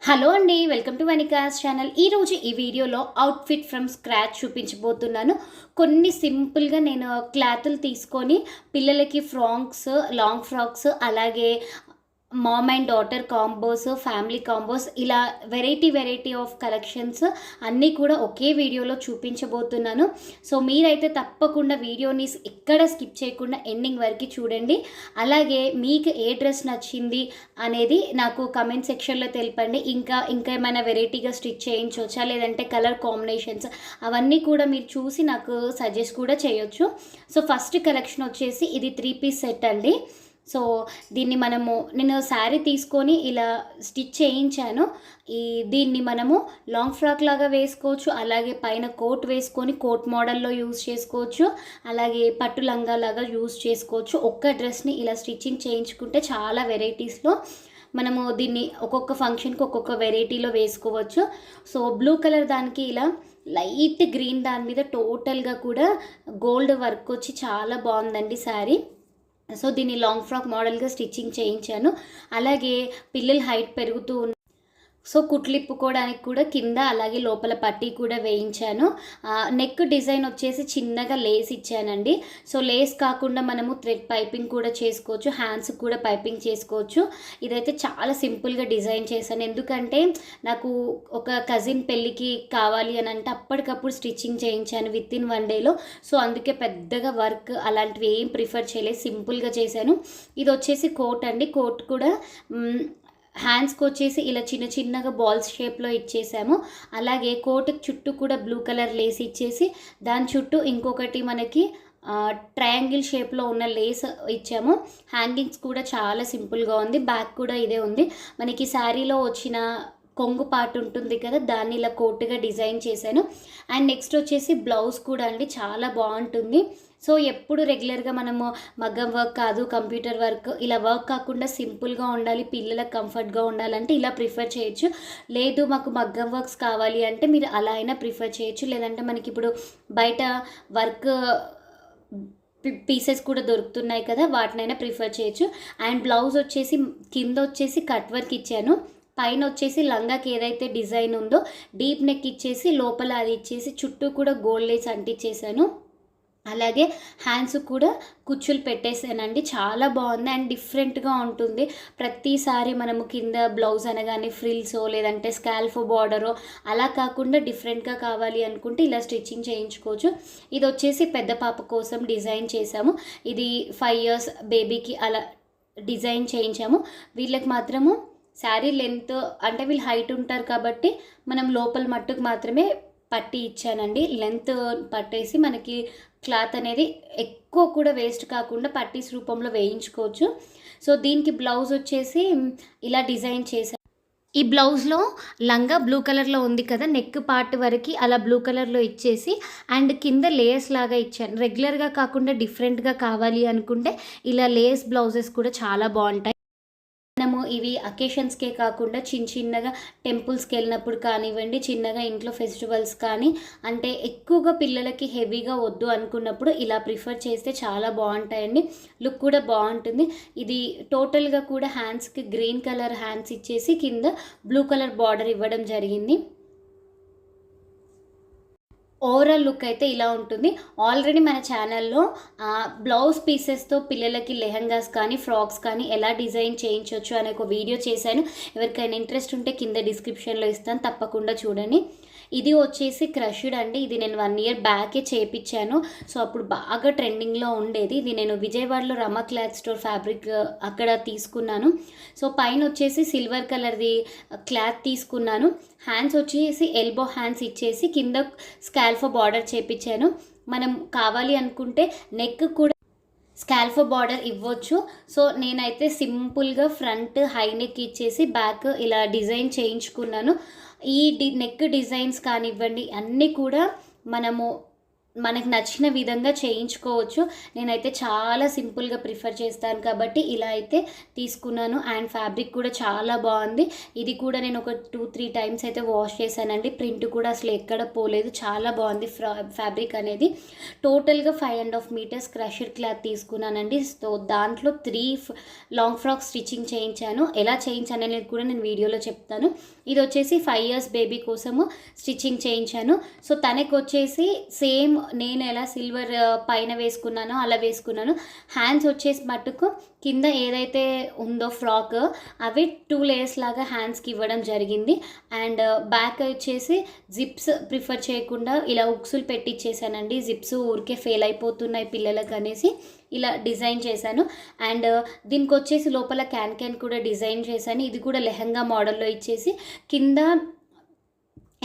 Hello అండి, welcome to వనికాస్ channel. ఈరోజు ఈ వీడియోలో అవుట్ఫిట్ ఫ్రమ్ స్క్రాచ్ చూపించబోతున్నాను. కొన్ని సింపుల్గా నేను క్లాతులు తీసుకొని పిల్లలకి ఫ్రాక్స్, లాంగ్ ఫ్రాక్స్, అలాగే ma'am and daughter combos, family combos, ఇలా వెరైటీ ఆఫ్ కలెక్షన్స్ అన్నీ కూడా ఒకే వీడియోలో చూపించబోతున్నాను. సో మీరైతే తప్పకుండా వీడియోని ఎక్కడ స్కిప్ చేయకుండా ఎండింగ్ వరకు చూడండి. అలాగే మీకు ఏ డ్రెస్ నచ్చింది అనేది నాకు కమెంట్ సెక్షన్లో తెలపండి. ఇంకా ఏమైనా వెరైటీగా స్టిచ్ చేయించవచ్చా, లేదంటే కలర్ కాంబినేషన్స్ అవన్నీ కూడా మీరు చూసి నాకు సజెస్ట్ కూడా చేయొచ్చు. సో ఫస్ట్ కలెక్షన్ వచ్చేసి ఇది 3 పీస్ సెట్ అండి. సో దీన్ని నేను శారీ తీసుకొని ఇలా స్టిచ్ చేయించాను. దీన్ని మనము లాంగ్ ఫ్రాక్ లాగా వేసుకోవచ్చు, అలాగే పైన కోట్ వేసుకొని కోట్ మోడల్లో యూజ్ చేసుకోవచ్చు, అలాగే పట్టు లంగా లాగా యూజ్ చేసుకోవచ్చు. ఒక్క డ్రెస్ని ఇలా స్టిచ్చింగ్ చేయించుకుంటే చాలా వెరైటీస్లో మనము దీన్ని ఒక్కొక్క ఫంక్షన్కి ఒక్కొక్క వెరైటీలో వేసుకోవచ్చు. సో బ్లూ కలర్ దానికి ఇలా లైట్ గ్రీన్ దాని మీద టోటల్గా కూడా గోల్డ్ వర్క్ వచ్చి చాలా బాగుందండి శారీ. సో దీన్ని లాంగ్ ఫ్రాక్ మోడల్గా స్టిచ్చింగ్ చేయించాను. అలాగే పిల్లల హైట్ పెరుగుతూ సో కుట్లిప్పుకోవడానికి కూడా కింద అలాగే లోపల పట్టీ కూడా వేయించాను. నెక్ డిజైన్ వచ్చేసి చిన్నగా లేస్ ఇచ్చానండి. సో లేస్ కాకుండా మనము థ్రెడ్ పైపింగ్ కూడా చేసుకోవచ్చు, హ్యాండ్స్ కూడా పైపింగ్ చేసుకోవచ్చు. ఇదైతే చాలా సింపుల్గా డిజైన్ చేశాను, ఎందుకంటే నాకు ఒక కజిన్ పెళ్ళికి కావాలి అని అంటే అప్పటికప్పుడు స్టిచ్చింగ్ చేయించాను విత్ ఇన్ 1 డేలో. సో అందుకే పెద్దగా వర్క్ అలాంటివి ఏం ప్రిఫర్ చేయలేదు, సింపుల్గా చేశాను. ఇది వచ్చేసి కోట్ అండి. కోట్ కూడా హ్యాండ్స్కి వచ్చేసి ఇలా చిన్నగా బాల్స్ షేప్లో ఇచ్చేసాము. అలాగే కోటుకి చుట్టూ కూడా బ్లూ కలర్ లేస్ ఇచ్చేసి దాని చుట్టూ ఇంకొకటి మనకి ట్రయాంగిల్ షేప్లో ఉన్న లేస్ ఇచ్చాము. హ్యాంగింగ్స్ కూడా చాలా సింపుల్గా ఉంది. బ్యాక్ కూడా ఇదే ఉంది. మనకి శారీలో వచ్చిన కొంగు పార్ట్ ఉంటుంది కదా, దాన్ని ఇలా కోటుగా డిజైన్ చేశాను. అండ్ నెక్స్ట్ వచ్చేసి బ్లౌజ్ కూడా అండి చాలా బాగుంటుంది. సో ఎప్పుడు రెగ్యులర్గా మనము మగ్గం వర్క్ కాదు, కంప్యూటర్ వర్క్, ఇలా వర్క్ కాకుండా సింపుల్గా ఉండాలి, పిల్లలకు కంఫర్ట్గా ఉండాలంటే ఇలా ప్రిఫర్ చేయొచ్చు. లేదు మాకు మగ్గం వర్క్స్ కావాలి అంటే మీరు అలా అయినా ప్రిఫర్ చేయొచ్చు. లేదంటే మనకి ఇప్పుడు బయట వర్క్ పీసెస్ కూడా దొరుకుతున్నాయి కదా, వాటినైనా ప్రిఫర్ చేయొచ్చు. అండ్ బ్లౌజ్ వచ్చేసి కింద వచ్చేసి కట్ వర్క్ ఇచ్చాను. పైన వచ్చేసి లంగాకి ఏదైతే డిజైన్ ఉందో డీప్ నెక్ ఇచ్చేసి లోపల అది ఇచ్చేసి చుట్టూ కూడా గోల్డ్ లేస్ అంటించేసాను. అలాగే హ్యాండ్స్ కూడా కుచ్చులు పెట్టేసానండి. చాలా బాగుంది అండ్ డిఫరెంట్గా ఉంటుంది. ప్రతిసారి మనము కింద బ్లౌజ్ అనగానే ఫ్రిల్సో లేదంటే స్కాల్ఫ్ బార్డరో అలా కాకుండా డిఫరెంట్గా కావాలి అనుకుంటే ఇలా స్టిచ్చింగ్ చేయించుకోవచ్చు. ఇది వచ్చేసి పెద్ద పాప కోసం డిజైన్ చేసాము. ఇది 5 years బేబీకి అలా డిజైన్ చేయించాము. వీళ్ళకి మాత్రము శారీ లెంత్ అంటే వీళ్ళు హైట్ ఉంటారు కాబట్టి మనం లోపల మట్టుకు మాత్రమే పట్టి ఇచ్చానండి. లెంత్ పట్టేసి మనకి క్లాత్ అనేది ఎక్కువ కూడా వేస్ట్ కాకుండా పట్టీస్ రూపంలో వేయించుకోవచ్చు. సో దీనికి బ్లౌజ్ వచ్చేసి ఇలా డిజైన్ చేశాను. ఈ బ్లౌజ్లో లంగా బ్లూ కలర్లో ఉంది కదా, నెక్ పార్ట్ వరకు అలా బ్లూ కలర్లో ఇచ్చేసి అండ్ కింద లేస్ లాగా ఇచ్చాను. రెగ్యులర్గా కాకుండా డిఫరెంట్గా కావాలి అనుకుంటే ఇలా లేస్ బ్లౌజెస్ కూడా చాలా బాగుంటాయి. మనము ఇవి అకేషన్స్కే కాకుండా చిన్నగా టెంపుల్స్కి వెళ్ళినప్పుడు కానివ్వండి, చిన్నగా ఇంట్లో ఫెస్టివల్స్ కానీ, అంటే ఎక్కువగా పిల్లలకి హెవీగా వద్దు అనుకున్నప్పుడు ఇలా ప్రిఫర్ చేస్తే చాలా బాగుంటాయండి. లుక్ కూడా బాగుంటుంది. ఇది టోటల్గా కూడా హ్యాండ్స్కి గ్రీన్ కలర్ హ్యాండ్స్ ఇచ్చేసి కింద బ్లూ కలర్ బార్డర్ ఇవ్వడం జరిగింది. ఓవరాల్ లుక్ అయితే ఇలా ఉంటుంది. ఆల్రెడీ మన ఛానల్లో బ్లౌజ్ పీసెస్తో పిల్లలకి లెహంగాస్ కానీ ఫ్రాక్స్ కానీ ఎలా డిజైన్ చేయించవచ్చు అనే ఒక వీడియో చేశాను. ఎవరికైనా ఇంట్రెస్ట్ ఉంటే కింద డిస్క్రిప్షన్లో ఇస్తాను, తప్పకుండా చూడండి. ఇది వచ్చేసి క్రష్డ్ అండి. ఇది నేను 1 year బ్యాకే చేయించాను. సో అప్పుడు బాగా ట్రెండింగ్లో ఉండేది. ఇది నేను విజయవాడలో రమ క్లాత్ స్టోర్ ఫ్యాబ్రిక్ అక్కడ తీసుకున్నాను. సో పైన వచ్చేసి సిల్వర్ కలర్ది క్లాత్ తీసుకున్నాను. హ్యాండ్స్ వచ్చేసి ఎల్బో హ్యాండ్స్ ఇచ్చేసి కింద స్కాల్ఫ్ బార్డర్ చేపించాను. మనం కావాలి అనుకుంటే నెక్ కూడా స్కాల్ఫ్ బార్డర్ ఇవ్వచ్చు. సో నేనైతే సింపుల్గా ఫ్రంట్ హై నెక్ ఇచ్చేసి బ్యాక్ ఇలా డిజైన్ చేయించుకున్నాను. ఈ నెక్ డిజైన్స్ కానివ్వండి అన్నీ కూడా మనము మనకు నచ్చిన విధంగా చేయించుకోవచ్చు. నేనైతే చాలా సింపుల్గా ప్రిఫర్ చేస్తాను కాబట్టి ఇలా అయితే తీసుకున్నాను. అండ్ ఫ్యాబ్రిక్ కూడా చాలా బాగుంది. ఇది కూడా నేను ఒక 2-3 టైమ్స్ అయితే వాష్ చేశానండి. ప్రింట్ కూడా అసలు ఎక్కడ పోలేదు. చాలా బాగుంది ఫ్యాబ్రిక్ అనేది. టోటల్గా 5.5 మీటర్స్ క్రషర్ క్లాత్ తీసుకున్నానండి. సో దాంట్లో 3 లాంగ్ ఫ్రాక్ స్టిచ్చింగ్ చేయించాను. ఎలా చేయించాను అనేది కూడా నేను వీడియోలో చెప్తాను. ఇది వచ్చేసి 5 ఇయర్స్ బేబీ కోసము స్టిచ్చింగ్ చేయించాను. సో తనకు వచ్చేసి సేమ్ నేను ఎలా సిల్వర్ పైన వేసుకున్నానో అలా వేసుకున్నాను. హ్యాండ్స్ వచ్చేసి మట్టుకు కింద ఏదైతే ఉందో ఫ్రాక్ అవి 2 లేయర్స్ లాగా హ్యాండ్స్కి ఇవ్వడం జరిగింది. అండ్ బ్యాక్ వచ్చేసి జిప్స్ ప్రిఫర్ చేయకుండా ఇలా ఉక్సులు పెట్టించేసానండి. జిప్స్ ఊరికే ఫెయిల్ అయిపోతున్నాయి పిల్లలకు అనేసి ఇలా డిజైన్ చేశాను. అండ్ దీనికి వచ్చేసి లోపల క్యాన్ కూడా డిజైన్ చేశాను. ఇది కూడా లెహంగా మోడల్లో ఇచ్చేసి కింద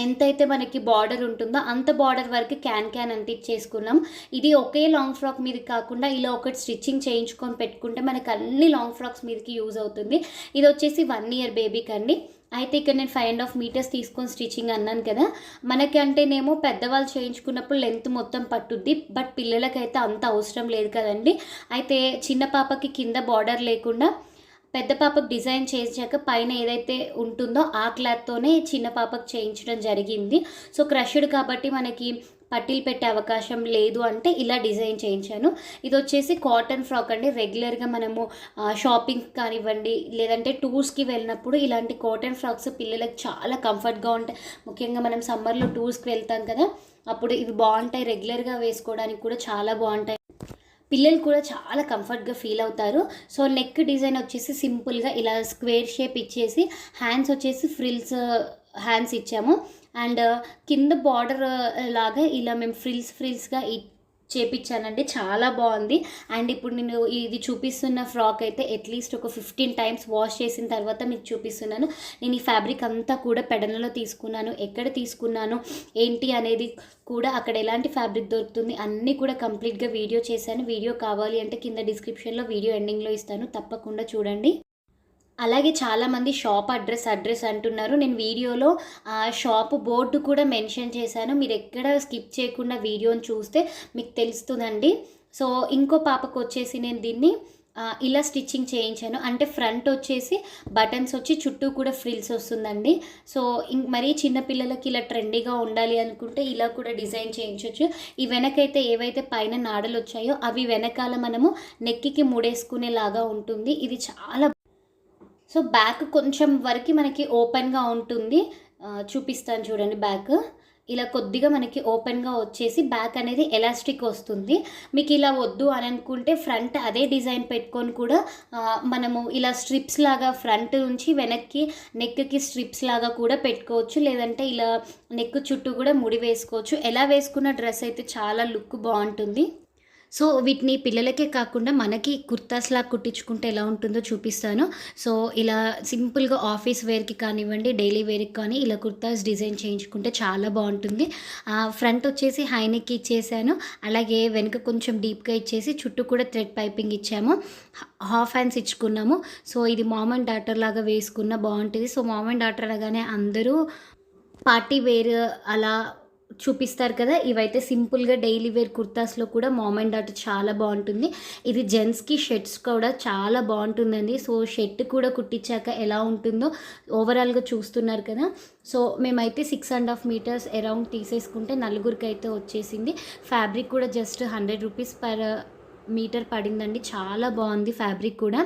ఎంతైతే మనకి బార్డర్ ఉంటుందో అంత బార్డర్ వరకు క్యాన్ అంటించేసుకున్నాం. ఇది ఒకే లాంగ్ ఫ్రాక్ మీదకి కాకుండా ఇలా ఒకటి స్టిచ్చింగ్ చేయించుకొని పెట్టుకుంటే మనకు అన్ని లాంగ్ ఫ్రాక్స్ మీదకి యూజ్ అవుతుంది. ఇది వచ్చేసి 1 ఇయర్ బేబీకి అండి. అయితే ఇక్కడ నేను 5.5 మీటర్స్ తీసుకొని స్టిచ్చింగ్ అన్నాను కదా. మనకి అంటేనేమో పెద్దవాళ్ళు చేయించుకున్నప్పుడు లెంత్ మొత్తం పట్టుద్ది. బట్ పిల్లలకైతే అంత అవసరం లేదు కదండి. అయితే చిన్న పాపకి కింద బార్డర్ లేకుండా పెద్ద పాపకు డిజైన్ చేయించాక పైన ఏదైతే ఉంటుందో ఆ క్లాత్తోనే చిన్న పాపకు చేయించడం జరిగింది. సో క్రష్డ్ కాబట్టి మనకి పట్టీలు పెట్టే అవకాశం లేదు అంటే ఇలా డిజైన్ చేయించాను. ఇది వచ్చేసి కాటన్ ఫ్రాక్ అండి. రెగ్యులర్గా మనము షాపింగ్ కానివ్వండి లేదంటే టూర్స్కి వెళ్ళినప్పుడు ఇలాంటి కాటన్ ఫ్రాక్స్ పిల్లలకు చాలా కంఫర్ట్గా ఉంటాయి. ముఖ్యంగా మనం సమ్మర్లో టూర్స్కి వెళ్తాం కదా, అప్పుడు ఇవి బాగుంటాయి. రెగ్యులర్గా వేసుకోవడానికి కూడా చాలా బాగుంటాయి. పిల్లలు కూడా చాలా కంఫర్ట్గా ఫీల్ అవుతారు. సో నెక్ డిజైన్ వచ్చేసి సింపుల్గా ఇలా స్క్వేర్ షేప్ ఇచ్చేసి హ్యాండ్స్ వచ్చేసి హ్యాండ్స్ ఇచ్చాము. అండ్ కింద బార్డర్ లాగా ఇలా మేము ఫ్రిల్స్గా చేపించానండి. చాలా బాగుంది. అండ్ ఇప్పుడు నేను ఇది చూపిస్తున్న ఫ్రాక్ అయితే అట్లీస్ట్ ఒక 15 టైమ్స్ వాష్ చేసిన తర్వాత మీకు చూపిస్తున్నాను. నేను ఈ ఫ్యాబ్రిక్ అంతా కూడా పెడనలో తీసుకున్నాను. ఎక్కడ తీసుకున్నాను ఏంటి అనేది కూడా, అక్కడ ఎలాంటి ఫ్యాబ్రిక్ దొరుకుతుంది అన్నీ కూడా కంప్లీట్గా వీడియో చేశాను. వీడియో కావాలి అంటే కింద డిస్క్రిప్షన్లో వీడియో ఎండింగ్లో ఇస్తాను, తప్పకుండా చూడండి. అలాగే చాలామంది షాప్ అడ్రస్ అంటున్నారు. నేను వీడియోలో షాప్ బోర్డు కూడా మెన్షన్ చేశాను. మీరు ఎక్కడ స్కిప్ చేయకుండా వీడియోని చూస్తే మీకు తెలుస్తుందండి. సో ఇంకో పాపకు వచ్చేసి నేను దీన్ని ఇలా స్టిచ్చింగ్ చేయించాను. అంటే ఫ్రంట్ వచ్చేసి బటన్స్ వచ్చి చుట్టూ కూడా ఫ్రిల్స్ వస్తుందండి. సో మరీ చిన్నపిల్లలకి ఇలా ట్రెండీగా ఉండాలి అనుకుంటే ఇలా కూడా డిజైన్ చేయించవచ్చు. ఈ వెనకైతే ఏవైతే పైన నాడలు వచ్చాయో అవి వెనకాల మనము నెక్కి ముడేసుకునేలాగా ఉంటుంది. ఇది చాలా సో బ్యాక్ కొంచెం వరకు మనకి ఓపెన్గా ఉంటుంది. చూపిస్తాను చూడండి. బ్యాక్ ఇలా కొద్దిగా మనకి ఓపెన్గా వచ్చేసి బ్యాక్ అనేది ఎలాస్టిక్ వస్తుంది. మీకు ఇలా వద్దు అని అనుకుంటే ఫ్రంట్ అదే డిజైన్ పెట్టుకొని కూడా మనము ఇలా స్ట్రిప్స్ లాగా ఫ్రంట్ నుంచి వెనక్కి నెక్కి స్ట్రిప్స్ లాగా కూడా పెట్టుకోవచ్చు. లేదంటే ఇలా నెక్ చుట్టూ కూడా ముడి వేసుకోవచ్చు. ఎలా వేసుకున్న డ్రెస్ అయితే చాలా లుక్ బాగుంటుంది. సో వీటిని పిల్లలకే కాకుండా మనకి కుర్తాస్లా కుట్టించుకుంటే ఎలా ఉంటుందో చూపిస్తాను. సో ఇలా సింపుల్గా ఆఫీస్ వేర్కి కానివ్వండి డైలీ వేర్కి కానీ ఇలా కుర్తాస్ డిజైన్ చేయించుకుంటే చాలా బాగుంటుంది. ఫ్రంట్ వచ్చేసి హై నెక్ ఇచ్చేసాను. అలాగే వెనుక కొంచెం డీప్గా ఇచ్చేసి చుట్టూ కూడా థ్రెడ్ పైపింగ్ ఇచ్చాము. హాఫ్ హ్యాండ్స్ ఇచ్చుకున్నాము. సో ఇది మామ్ అండ్ డాటర్ లాగా వేసుకున్న బాగుంటుంది. సో మామ్ అండ్ డాటర్ అనగానే అందరూ పార్టీ వేర్ అలా చూపిస్తారు కదా. ఇవైతే సింపుల్గా డైలీ వేర్ కుర్తాస్లో కూడా మామ్ అండ్ డాటర్ చాలా బాగుంటుంది. ఇది జెంట్స్కి షర్ట్స్ కూడా చాలా బాగుంటుందండి. సో షర్ట్ కూడా కుట్టించాక ఎలా ఉంటుందో ఓవరాల్గా చూస్తున్నారు కదా. సో మేమైతే 6.5 మీటర్స్ అరౌండ్ తీసేసుకుంటే నలుగురికి అయితే వచ్చేసింది. ఫ్యాబ్రిక్ కూడా జస్ట్ 100 రూపీస్ పర్ మీటర్ పడిందండి. చాలా బాగుంది ఫ్యాబ్రిక్ కూడా.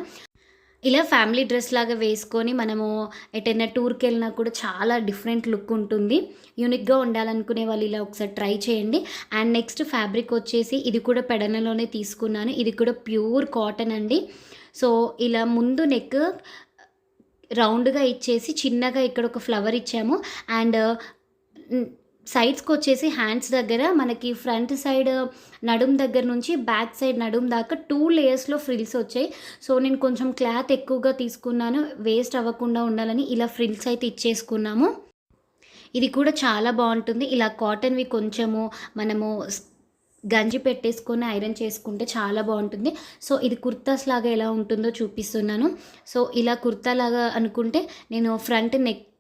ఇలా ఫ్యామిలీ డ్రెస్ లాగా వేసుకొని మనము ఎటైనా టూర్కి వెళ్ళినా కూడా చాలా డిఫరెంట్ లుక్ ఉంటుంది. యూనిక్గా ఉండాలనుకునే వాళ్ళు ఇలా ఒకసారి ట్రై చేయండి. అండ్ నెక్స్ట్ ఫ్యాబ్రిక్ వచ్చేసి ఇది కూడా పెడనలోనే తీసుకున్నాను. ఇది కూడా ప్యూర్ కాటన్ అండి. సో ఇలా ముందు నెక్ రౌండ్గా ఇచ్చేసి చిన్నగా ఇక్కడ ఒక ఫ్లవర్ ఇచ్చాము. అండ్ సైడ్స్కి వచ్చేసి హ్యాండ్స్ దగ్గర మనకి ఫ్రంట్ సైడ్ నడుం దగ్గర నుంచి బ్యాక్ సైడ్ నడుం దాకా 2 లేయర్స్లో ఫ్రిల్స్ వచ్చాయి. సో నేను కొంచెం క్లాత్ ఎక్కువగా తీసుకున్నాను, వేస్ట్ అవ్వకుండా ఉండాలని ఇలా ఫ్రిల్స్ అయితే ఇచ్చేసుకున్నాము. ఇది కూడా చాలా బాగుంటుంది. ఇలా కాటన్వి కొంచెము మనము గంజి పెట్టేసుకొని ఐరన్ చేసుకుంటే చాలా బాగుంటుంది. సో ఇది కుర్తాస్ లాగా ఎలా ఉంటుందో చూపిస్తున్నాను. సో ఇలా కుర్తా లాగా అనుకుంటే నేను ఫ్రంట్ నెక్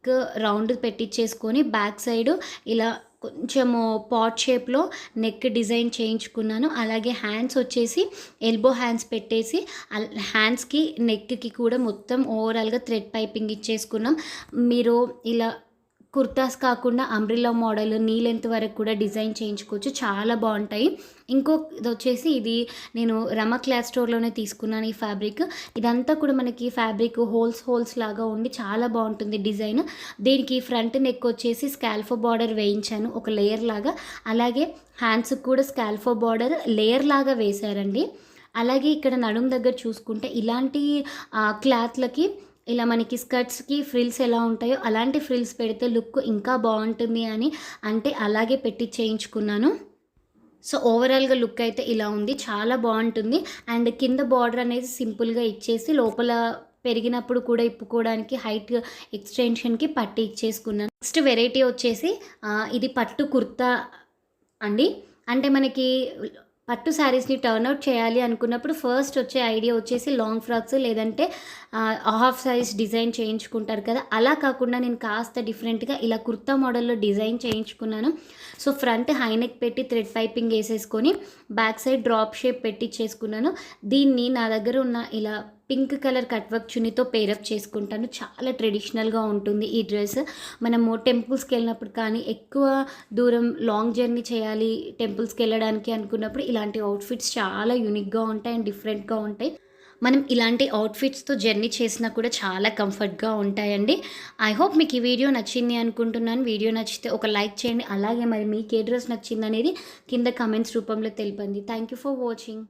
రౌండ్ పెట్టించేసుకొని బ్యాక్ సైడ్ ఇలా కొంచెము పాట్ షేప్లో నెక్ డిజైన్ చేయించుకున్నాను. అలాగే హ్యాండ్స్ వచ్చేసి ఎల్బో హ్యాండ్స్ పెట్టేసి హ్యాండ్స్కి నెక్కి కూడా మొత్తం ఓవరాల్గా థ్రెడ్ పైపింగ్ ఇచ్చేసుకున్నాం. మీరు ఇలా కుర్తాస్ కాకుండా అంబ్రిల్లా మోడల్ నీ లెంత్ వరకు కూడా డిజైన్ చేయించుకోవచ్చు, చాలా బాగుంటాయి. ఇది వచ్చేసి ఇది నేను రమ క్లాత్ స్టోర్లోనే తీసుకున్నాను ఈ ఫ్యాబ్రిక్. ఇదంతా కూడా మనకి ఫ్యాబ్రిక్ హోల్స్ లాగా ఉండి చాలా బాగుంటుంది డిజైన్. దీనికి ఫ్రంట్ నెక్ వచ్చేసి స్కాల్ఫో బార్డర్ వేయించాను ఒక లేయర్ లాగా. అలాగే హ్యాండ్స్కి కూడా స్కాల్ఫో బార్డర్ లేయర్ లాగా వేశారండి. అలాగే ఇక్కడ నడుము దగ్గర చూసుకుంటే ఇలాంటి క్లాత్లకి ఇలా మనకి స్కర్ట్స్కి ఫ్రిల్స్ ఎలా ఉంటాయో అలాంటి ఫ్రిల్స్ పెడితే లుక్ ఇంకా బాగుంటుంది అని అంటే అలాగే పెట్టి చేయించుకున్నాను. సో ఓవరాల్గా లుక్ అయితే ఇలా ఉంది, చాలా బాగుంటుంది. అండ్ కింద బార్డర్ అనేది సింపుల్గా ఇచ్చేసి లోపల పెరిగినప్పుడు కూడా ఇప్పుకోవడానికి హైట్ ఎక్స్టెన్షన్కి పట్టి ఇచ్చేసుకున్నాను. నెక్స్ట్ వెరైటీ వచ్చేసి ఇది పట్టు కుర్తా అండి. అంటే మనకి పట్టు శారీస్ని టర్న్అవుట్ చేయాలి అనుకున్నప్పుడు ఫస్ట్ వచ్చే ఐడియా వచ్చేసి లాంగ్ ఫ్రాక్స్ లేదంటే హాఫ్ సైజ్ డిజైన్ చేయించుకుంటారు కదా, అలా కాకుండా నేను కాస్త డిఫరెంట్గా ఇలా కుర్తా మోడల్లో డిజైన్ చేయించుకున్నాను. సో ఫ్రంట్ హైనెక్ పెట్టి థ్రెడ్ పైపింగ్ వేసేసుకొని బ్యాక్ సైడ్ డ్రాప్ షేప్ పెట్టించేసుకున్నాను. దీన్ని నా దగ్గర ఉన్న ఇలా పింక్ కలర్ కట్ వర్క్ చున్నీతో పేరప్ చేసుకుంటాను. చాలా ట్రెడిషనల్గా ఉంటుంది ఈ డ్రెస్. మనము టెంపుల్స్కి వెళ్ళినప్పుడు కానీ ఎక్కువ దూరం లాంగ్ జర్నీ చేయాలి టెంపుల్స్కి వెళ్ళడానికి అనుకున్నప్పుడు ఇలాంటి అవుట్ఫిట్స్ చాలా యూనిక్గా ఉంటాయి అండ్ డిఫరెంట్గా ఉంటాయి. మనం ఇలాంటి అవుట్ఫిట్స్తో జర్నీ చేసినా కూడా చాలా కంఫర్ట్గా ఉంటాయండి. ఐ హోప్ మీకు ఈ వీడియో నచ్చింది అనుకుంటున్నాను. వీడియో నచ్చితే ఒక లైక్ చేయండి. అలాగే మరి మీకు ఏ డ్రెస్ నచ్చింది అనేది కింద కమెంట్స్ రూపంలో తెలిపండి. Thank you for watching.